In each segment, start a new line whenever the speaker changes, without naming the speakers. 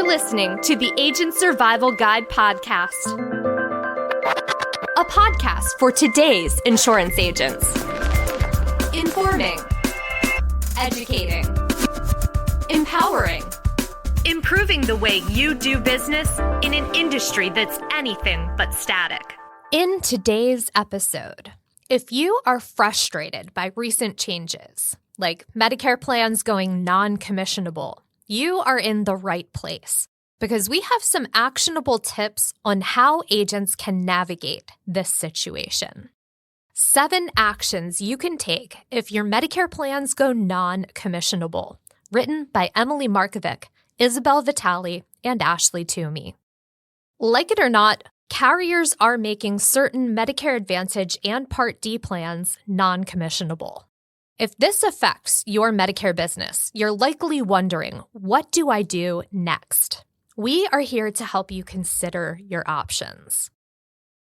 listening to the Agent Survival Guide podcast, a podcast for today's insurance agents. Informing, educating, empowering, improving the way you do business in an industry that's anything but static. In today's episode, if you are frustrated by recent changes, like Medicare plans going non-commissionable, you are in the right place because we have some actionable tips on how agents can navigate this situation. 7 actions you can take if your Medicare plans go non-commissionable, written by Emily Markovic, Isabel Vitale, and Ashley Toomey. Like it or not, carriers are making certain Medicare Advantage and Part D plans non-commissionable. If this affects your Medicare business, you're likely wondering, what do I do next? We are here to help you consider your options.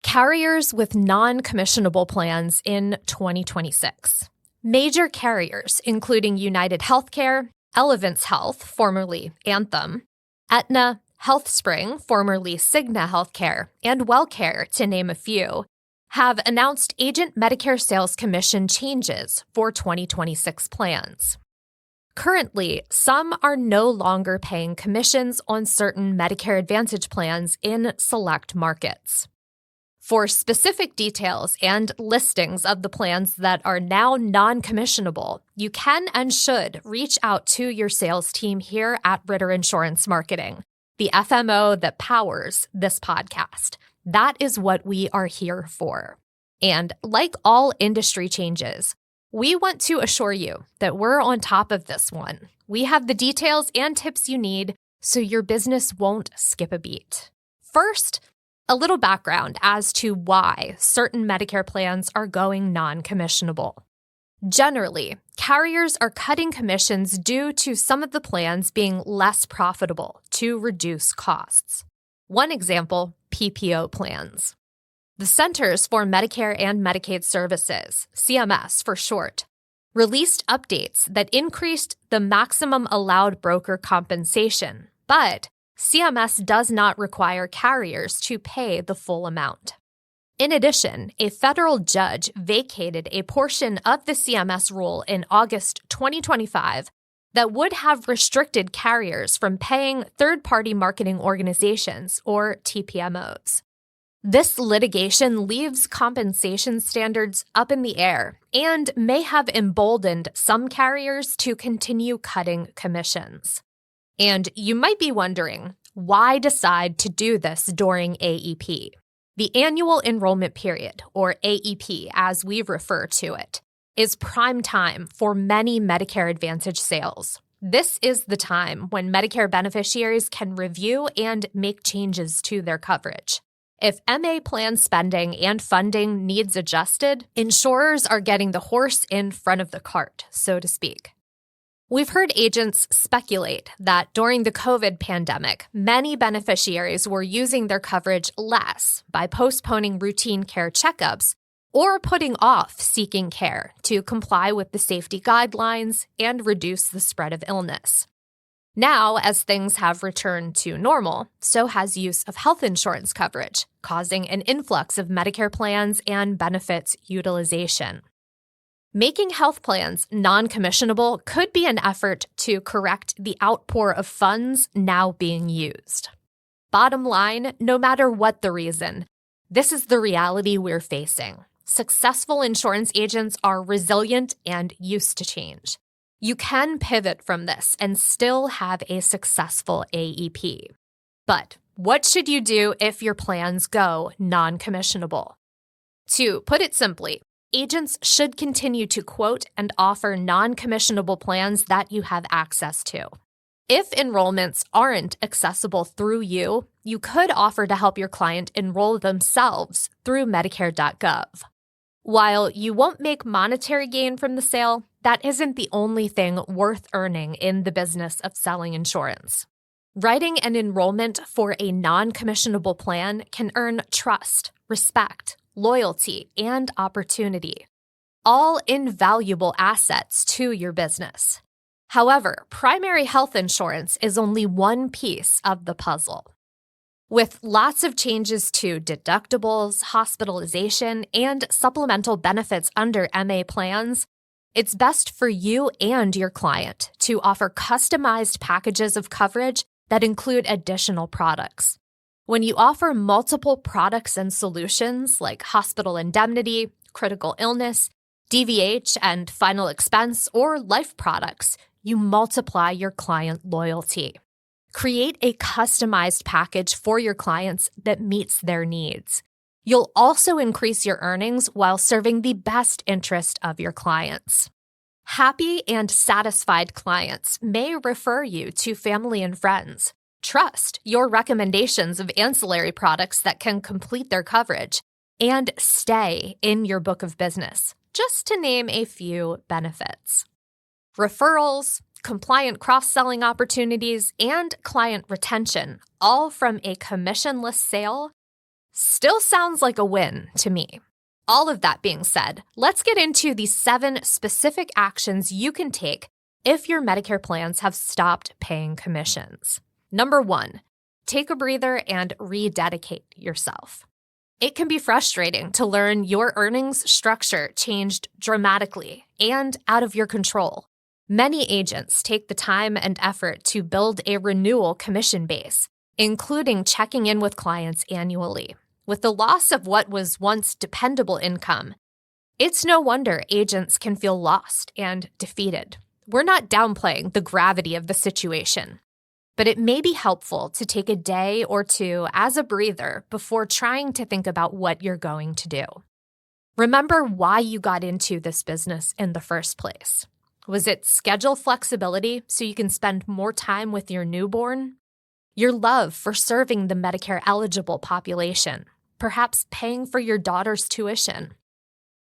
Carriers with non-commissionable plans in 2026. Major carriers, including United Healthcare, Elevance Health, formerly Anthem, Aetna, HealthSpring, formerly Cigna Healthcare, and WellCare, to name a few, have announced agent Medicare sales commission changes for 2026 plans. Currently, some are no longer paying commissions on certain Medicare Advantage plans in select markets. For specific details and listings of the plans that are now non-commissionable, you can and should reach out to your sales team here at Ritter Insurance Marketing, the FMO that powers this podcast. That is what we are here for. And like all industry changes, we want to assure you that we're on top of this one. We have the details and tips you need so your business won't skip a beat. First, a little background as to why certain Medicare plans are going non-commissionable. Generally, carriers are cutting commissions due to some of the plans being less profitable to reduce costs. One example, PPO plans. The Centers for Medicare and Medicaid Services, CMS for short, released updates that increased the maximum allowed broker compensation, but CMS does not require carriers to pay the full amount. In addition, a federal judge vacated a portion of the CMS rule in August 2025 that would have restricted carriers from paying third-party marketing organizations, or TPMOs. This litigation leaves compensation standards up in the air and may have emboldened some carriers to continue cutting commissions. And you might be wondering, why decide to do this during AEP? The annual enrollment period, or AEP as we refer to it, is prime time for many Medicare Advantage sales. This is the time when Medicare beneficiaries can review and make changes to their coverage. If MA plan spending and funding needs adjusted, insurers are getting the horse in front of the cart, so to speak. We've heard agents speculate that during the COVID pandemic, many beneficiaries were using their coverage less by postponing routine care checkups or putting off seeking care to comply with the safety guidelines and reduce the spread of illness. Now, as things have returned to normal, so has use of health insurance coverage, causing an influx of Medicare plans and benefits utilization. Making health plans non-commissionable could be an effort to correct the outpour of funds now being used. Bottom line, no matter what the reason, this is the reality we're facing. Successful insurance agents are resilient and used to change. You can pivot from this and still have a successful AEP. But what should you do if your plans go non-commissionable? To put it simply, agents should continue to quote and offer non-commissionable plans that you have access to. If enrollments aren't accessible through you, you could offer to help your client enroll themselves through Medicare.gov. While you won't make monetary gain from the sale, that isn't the only thing worth earning in the business of selling insurance. Writing an enrollment for a non-commissionable plan can earn trust, respect, loyalty, and opportunity, all invaluable assets to your business. However, primary health insurance is only one piece of the puzzle. With lots of changes to deductibles, hospitalization, and supplemental benefits under MA plans, it's best for you and your client to offer customized packages of coverage that include additional products. When you offer multiple products and solutions like hospital indemnity, critical illness, DVH and final expense, or life products, you multiply your client loyalty. Create a customized package for your clients that meets their needs. You'll also increase your earnings while serving the best interest of your clients. Happy and satisfied clients may refer you to family and friends. Trust your recommendations of ancillary products that can complete their coverage, and stay in your book of business, just to name a few benefits. Referrals, compliant cross-selling opportunities, and client retention, all from a commissionless sale, still sounds like a win to me. All of that being said, let's get into the 7 specific actions you can take if your Medicare plans have stopped paying commissions. Number 1, take a breather and rededicate yourself. It can be frustrating to learn your earnings structure changed dramatically and out of your control. Many agents take the time and effort to build a renewal commission base, including checking in with clients annually. With the loss of what was once dependable income, it's no wonder agents can feel lost and defeated. We're not downplaying the gravity of the situation, but it may be helpful to take a day or two as a breather before trying to think about what you're going to do. Remember why you got into this business in the first place. Was it schedule flexibility so you can spend more time with your newborn? Your love for serving the Medicare-eligible population, perhaps paying for your daughter's tuition.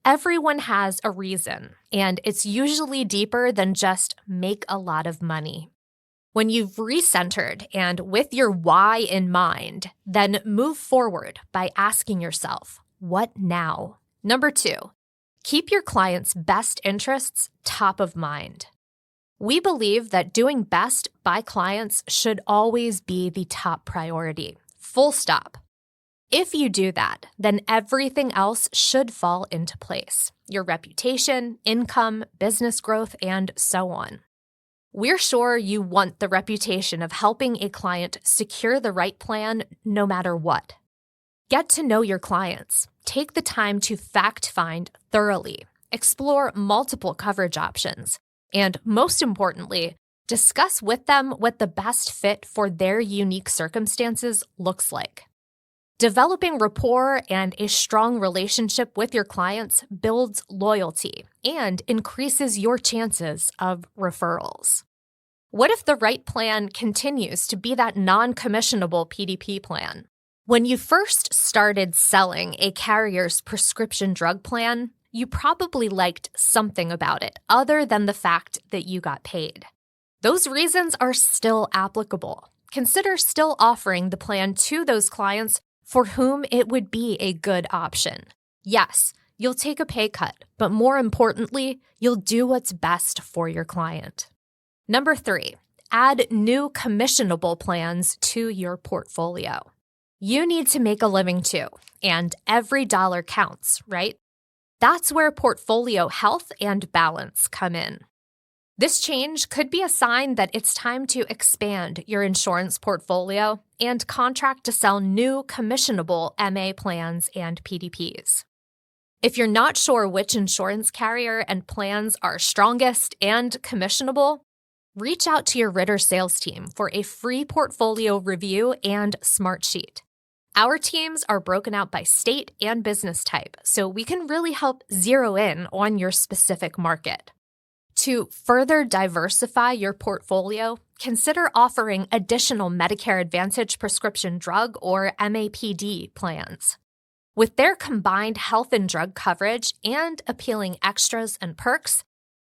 Everyone has a reason, and it's usually deeper than just make a lot of money. When you've recentered and with your why in mind, then move forward by asking yourself, what now? Number 2, keep your client's best interests top of mind. We believe that doing best by clients should always be the top priority. Full stop. If you do that, then everything else should fall into place. Your reputation, income, business growth, and so on. We're sure you want the reputation of helping a client secure the right plan no matter what. Get to know your clients. Take the time to fact-find thoroughly. Explore multiple coverage options. And most importantly, discuss with them what the best fit for their unique circumstances looks like. Developing rapport and a strong relationship with your clients builds loyalty and increases your chances of referrals. What if the right plan continues to be that non-commissionable PDP plan? When you first started selling a carrier's prescription drug plan, you probably liked something about it other than the fact that you got paid. Those reasons are still applicable. Consider still offering the plan to those clients for whom it would be a good option. Yes, you'll take a pay cut, but more importantly, you'll do what's best for your client. Number 3, add new commissionable plans to your portfolio. You need to make a living too, and every dollar counts, right? That's where portfolio health and balance come in. This change could be a sign that it's time to expand your insurance portfolio and contract to sell new commissionable MA plans and PDPs. If you're not sure which insurance carrier and plans are strongest and commissionable, reach out to your Ritter sales team for a free portfolio review and smart sheet. Our teams are broken out by state and business type, so we can really help zero in on your specific market. To further diversify your portfolio, consider offering additional Medicare Advantage prescription drug or MAPD plans. With their combined health and drug coverage and appealing extras and perks,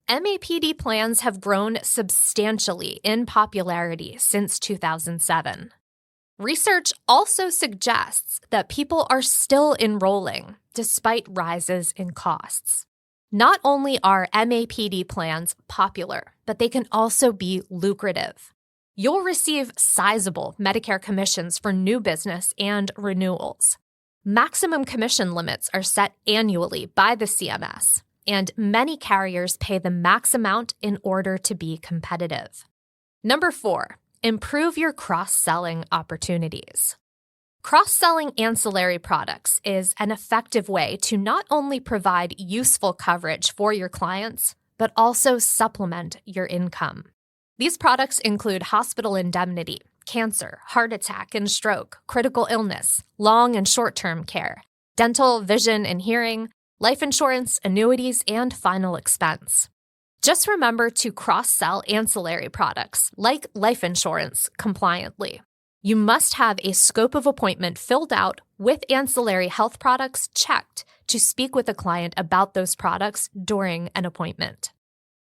MAPD plans have grown substantially in popularity since 2007. Research also suggests that people are still enrolling despite rises in costs.
Not only are MAPD plans popular, but they can also be lucrative. You'll receive sizable Medicare commissions for new business and renewals. Maximum commission limits are set annually by the CMS, and many carriers pay the max amount in order to be competitive. Number 4, improve your cross-selling opportunities. Cross-selling ancillary products is an effective way to not only provide useful coverage for your clients, but also supplement your income. These products include hospital indemnity, cancer, heart attack and stroke, critical illness, long and short-term care, dental, vision and hearing, life insurance, annuities, and final expense. Just remember to cross-sell ancillary products like life insurance compliantly. You must have a scope of appointment filled out with ancillary health products checked to speak with a client about those products during an appointment.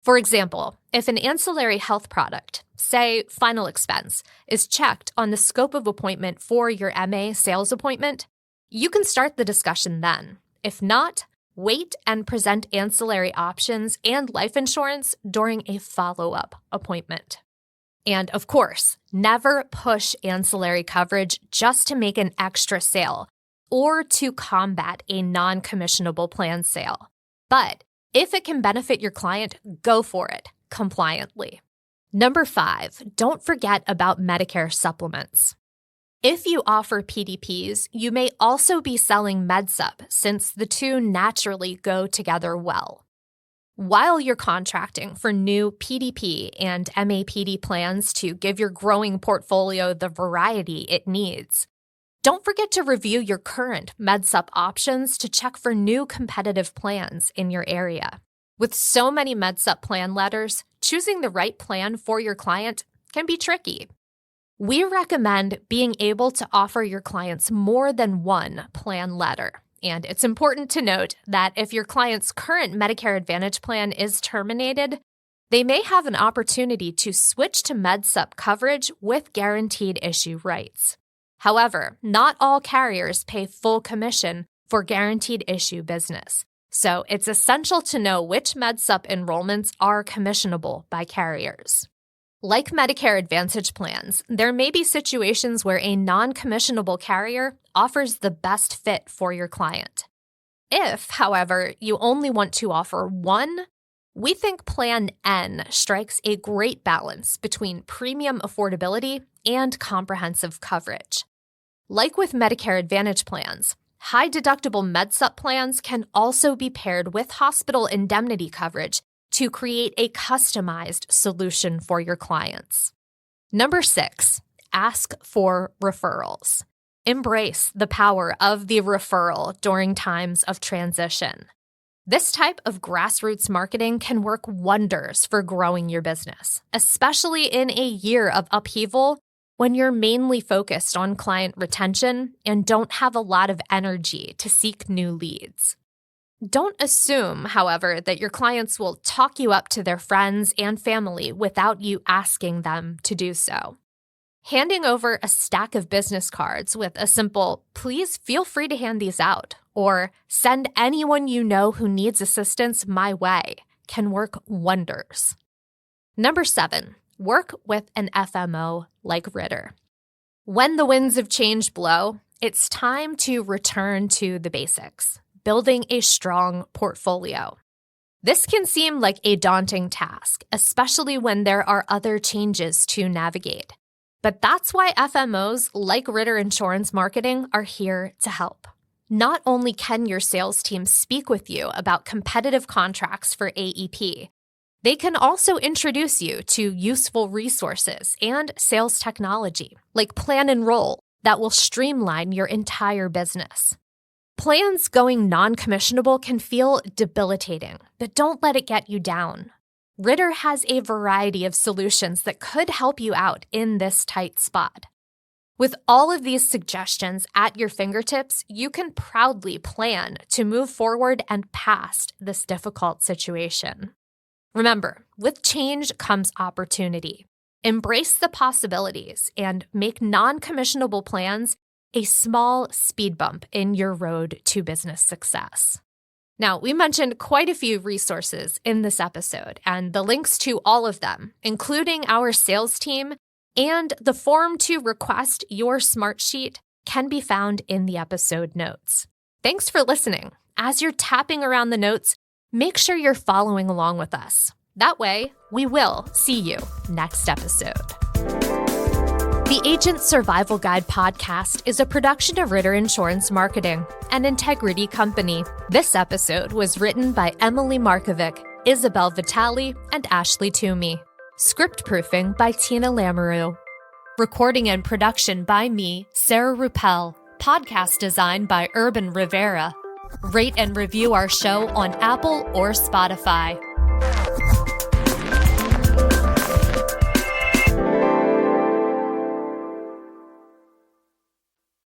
For example, if an ancillary health product, say final expense, is checked on the scope of appointment for your MA sales appointment, you can start the discussion then. If not, wait and present ancillary options and life insurance during a follow-up appointment. And of course, never push ancillary coverage just to make an extra sale or to combat a non-commissionable plan sale. But if it can benefit your client, go for it compliantly. Number 5, don't forget about Medicare supplements. If you offer PDPs, you may also be selling MedSup since the two naturally go together well. While you're contracting for new PDP and MAPD plans to give your growing portfolio the variety it needs, don't forget to review your current MedSup options to check for new competitive plans in your area. With so many MedSup plan letters, choosing the right plan for your client can be tricky. We recommend being able to offer your clients more than one plan letter. And it's important to note that if your client's current Medicare Advantage plan is terminated, they may have an opportunity to switch to MedSup coverage with guaranteed issue rights. However, not all carriers pay full commission for guaranteed issue business, so it's essential to know which MedSup enrollments are commissionable by carriers. Like Medicare Advantage plans, there may be situations where a non-commissionable carrier offers the best fit for your client. If, however, you only want to offer one, we think Plan N strikes a great balance between premium affordability and comprehensive coverage. Like with Medicare Advantage plans, high-deductible MedSup plans can also be paired with hospital indemnity coverage to create a customized solution for your clients. Number 6, ask for referrals. Embrace the power of the referral during times of transition. This type of grassroots marketing can work wonders for growing your business, especially in a year of upheaval when you're mainly focused on client retention and don't have a lot of energy to seek new leads. Don't assume, however, that your clients will talk you up to their friends and family without you asking them to do so. Handing over a stack of business cards with a simple, "Please feel free to hand these out," or "Send anyone you know who needs assistance my way," can work wonders. Number 7, work with an FMO like Ritter. When the winds of change blow, it's time to return to the basics. Building a strong portfolio. This can seem like a daunting task, especially when there are other changes to navigate. But that's why FMOs like Ritter Insurance Marketing are here to help. Not only can your sales team speak with you about competitive contracts for AEP, they can also introduce you to useful resources and sales technology, like Plan and Roll, that will streamline your entire business. Plans going non-commissionable can feel debilitating, but don't let it get you down. Ritter has a variety of solutions that could help you out in this tight spot. With all of these suggestions at your fingertips, you can proudly plan to move forward and past this difficult situation. Remember, with change comes opportunity. Embrace the possibilities and make non-commissionable plans a small speed bump in your road to business success. Now, we mentioned quite a few resources in this episode, and the links to all of them, including our sales team and the form to request your smart sheet, can be found in the episode notes. Thanks for listening. As you're tapping around the notes, make sure you're following along with us. That way, we will see you next episode. The Agent Survival Guide podcast is a production of Ritter Insurance Marketing, an integrity company. This episode was written by Emily Markovic, Isabel Vitale, and Ashley Toomey. Script proofing by Tina Lamoureux. Recording and production by me, Sarah Ruppel. Podcast design by Urban Rivera. Rate and review our show on Apple or Spotify.